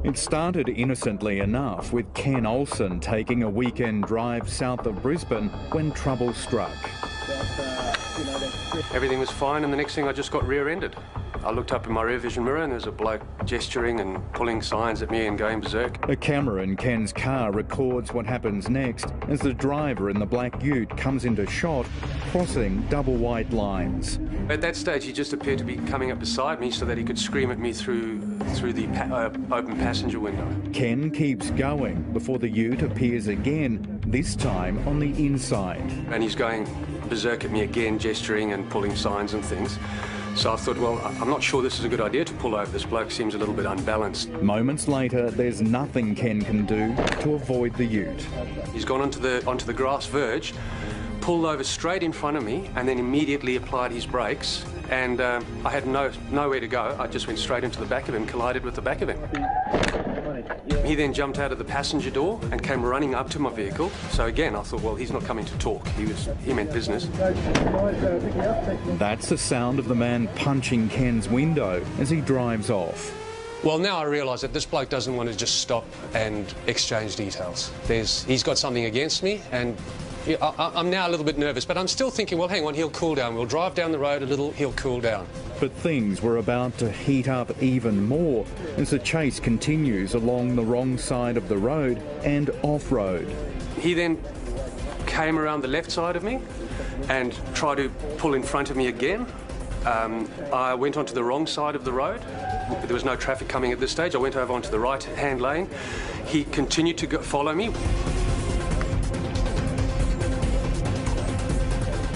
It started innocently enough with Ken Olsen taking a weekend drive south of Brisbane when trouble struck. Everything was fine, and the next thing I just got rear-ended. I looked up in my rear vision mirror and there's a bloke gesturing and pulling signs at me and going berserk. A camera in Ken's car records what happens next as the driver in the black ute comes into shot, crossing double white lines. At that stage he just appeared to be coming up beside me so that he could scream at me through the open passenger window. Ken keeps going before the ute appears again, this time on the inside. And he's going berserk at me again, gesturing and pulling signs and things. So I thought, well, I'm not sure this is a good idea to pull over. This bloke seems a little bit unbalanced. Moments later, there's nothing Ken can do to avoid the ute. He's gone onto the grass verge, pulled over straight in front of me, and then immediately applied his brakes. And I had nowhere to go. I just went straight into the back of him, collided with the back of him. He then jumped out of the passenger door and came running up to my vehicle. So again, I thought, well, he's not coming to talk. He meant business. That's the sound of the man punching Ken's window as he drives off. Well, now I realise that this bloke doesn't want to just stop and exchange details. He's got something against me, and I'm now a little bit nervous, but I'm still thinking, well, hang on, he'll cool down. We'll drive down the road a little, he'll cool down. But things were about to heat up even more as the chase continues along the wrong side of the road and off-road. He then came around the left side of me and tried to pull in front of me again. I went onto the wrong side of the road. There was no traffic coming at this stage. I went over onto the right-hand lane. He continued to follow me.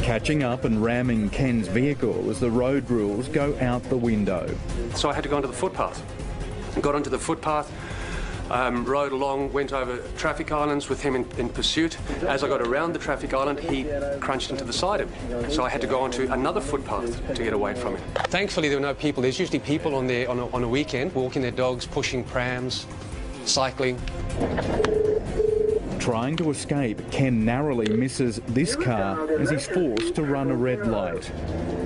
Catching up and ramming Ken's vehicle as the road rules go out the window. So I had to go onto the footpath. Got onto the footpath, rode along, went over traffic islands with him in pursuit. As I got around the traffic island, he crunched into the side of me. So I had to go onto another footpath to get away from him. Thankfully, there were no people. There's usually people on there on a weekend, walking their dogs, pushing prams, cycling. Trying to escape, Ken narrowly misses this car as he's forced to run a red light.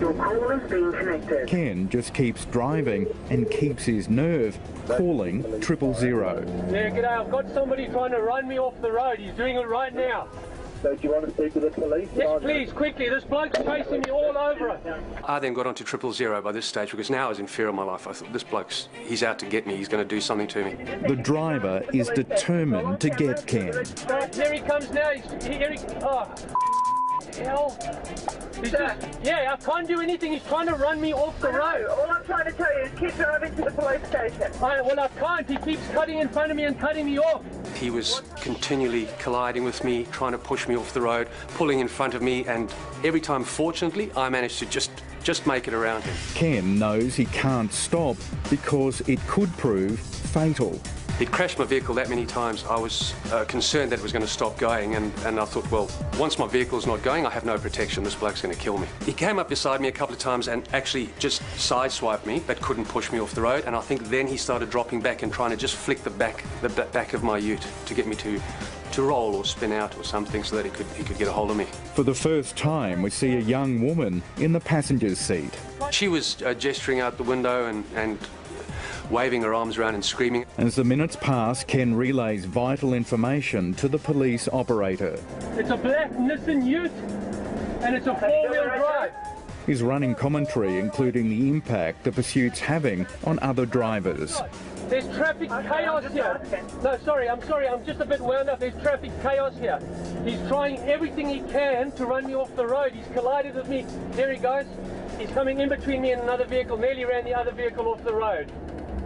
Your call is being connected. Ken just keeps driving and keeps his nerve, calling 000. Yeah, g'day, I've got somebody trying to run me off the road. He's doing it right now. So do you want to speak to the police? Yes, please, quickly. This bloke's chasing me all over it. I then got onto 000 by this stage because now I was in fear of my life. I thought, this bloke's, he's out to get me. He's going to do something to me. The driver is determined to get Ken. Here he comes now. Oh, hell. Yeah, I can't do anything. He's trying to run me off the road. All I'm trying to tell you is keep driving to the police station. Well, I can't. He keeps cutting in front of me and cutting me off. He was continually colliding with me, trying to push me off the road, pulling in front of me, and every time, fortunately, I managed to just make it around him. Ken knows he can't stop because it could prove fatal. He'd crashed my vehicle that many times. I was concerned that it was going to stop going, and I thought, well, once my vehicle's not going, I have no protection. This bloke's going to kill me. He came up beside me a couple of times and actually just sideswiped me, but couldn't push me off the road. And I think then he started dropping back and trying to just flick the back of my ute to get me to roll or spin out or something so that he could get a hold of me. For the first time, we see a young woman in the passenger's seat. She was gesturing out the window and waving her arms around and screaming. As the minutes pass, Ken relays vital information to the police operator. It's a black Nissan Ute, and it's a four-wheel drive. He's running commentary, including the impact the pursuit's having on other drivers. There's traffic chaos here. No, sorry, I'm just a bit wound up. There's traffic chaos here. He's trying everything he can to run me off the road. He's collided with me. There he goes. He's coming in between me and another vehicle, nearly ran the other vehicle off the road.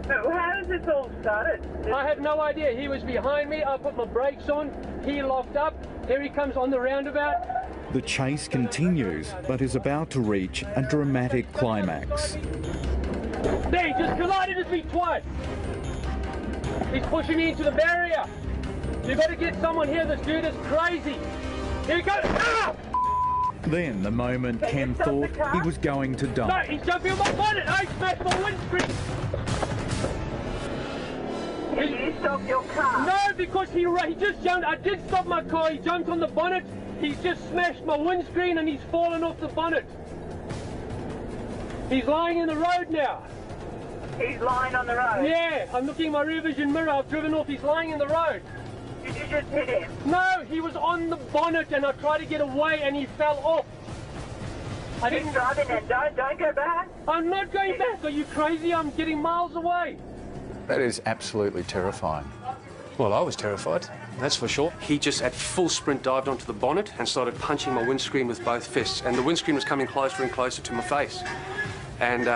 How has this all started? I have no idea. He was behind me. I put my brakes on. He locked up. Here he comes on the roundabout. The chase continues, but is about to reach a dramatic climax. There, he just collided with me twice. He's pushing me into the barrier. You've got to get someone here. This dude is crazy. Here he goes. Ah! Then, the moment Ken thought he was going to die. No, he's jumping on my bonnet. I smashed my windscreen. Did you stop your car? No, because he just jumped. I did stop my car. He jumped on the bonnet. He's just smashed my windscreen and he's fallen off the bonnet. He's lying in the road now. He's lying on the road. Yeah, I'm looking in my rear vision mirror. I've driven off. He's lying in the road. Did you just hit him? No, he was on the bonnet and I tried to get away and he fell off. I Keep didn't. driving then. Don't go back. I'm not going back. Are you crazy? I'm getting miles away. That is absolutely terrifying. Well, I was terrified, that's for sure. He just at full sprint dived onto the bonnet and started punching my windscreen with both fists, and the windscreen was coming closer and closer to my face. And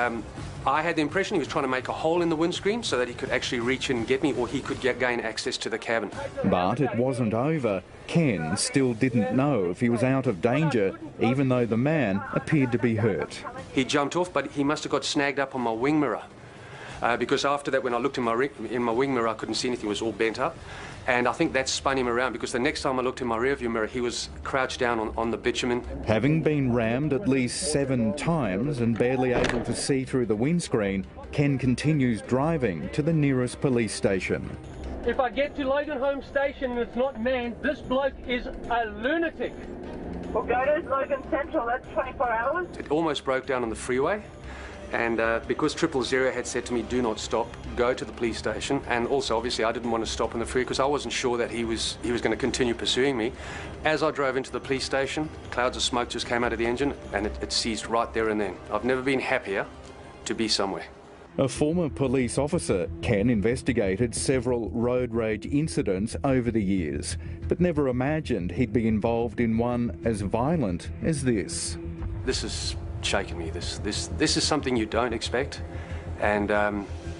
I had the impression he was trying to make a hole in the windscreen so that he could actually reach in and get me, or he could gain access to the cabin. But it wasn't over. Ken still didn't know if he was out of danger, even though the man appeared to be hurt. He jumped off, but he must have got snagged up on my wing mirror. Because after that, when I looked in my wing mirror, I couldn't see anything. It was all bent up. And I think that spun him around, because the next time I looked in my rearview mirror, he was crouched down on the bitumen. Having been rammed at least 7 times and barely able to see through the windscreen, Ken continues driving to the nearest police station. If I get to Logan Home Station and it's not manned, this bloke is a lunatic. Well, go to Logan Central. That's 24 hours. It almost broke down on the freeway. And because 000 had said to me, do not stop, go to the police station. And also, obviously, I didn't want to stop on the freeway because I wasn't sure that he was going to continue pursuing me. As I drove into the police station, clouds of smoke just came out of the engine and it ceased right there and then. I've never been happier to be somewhere. A former police officer, Ken investigated several road rage incidents over the years, but never imagined he'd be involved in one as violent as this. This has shaken me. This is something you don't expect, and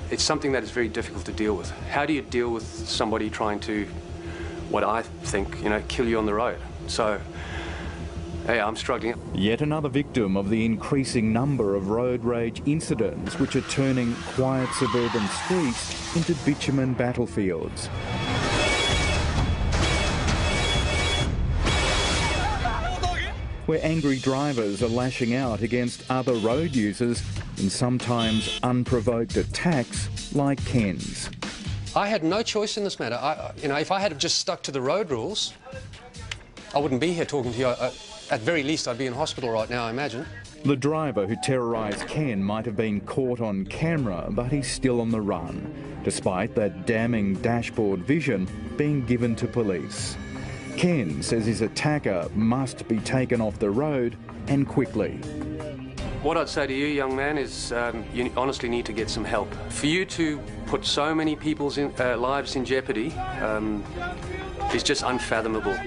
it's something that is very difficult to deal with. How do you deal with somebody trying to, what I think, kill you on the road? So, hey, I'm struggling. Yet another victim of the increasing number of road rage incidents which are turning quiet suburban streets into bitumen battlefields. Where angry drivers are lashing out against other road users in sometimes unprovoked attacks like Ken's. I had no choice in this matter. If I had just stuck to the road rules, I wouldn't be here talking to you. At very least, I'd be in hospital right now, I imagine. The driver who terrorised Ken might have been caught on camera, but he's still on the run, despite that damning dashboard vision being given to police. Ken says his attacker must be taken off the road, and quickly. What I'd say to you, young man, is you honestly need to get some help. For you to put so many people's lives in jeopardy is just unfathomable.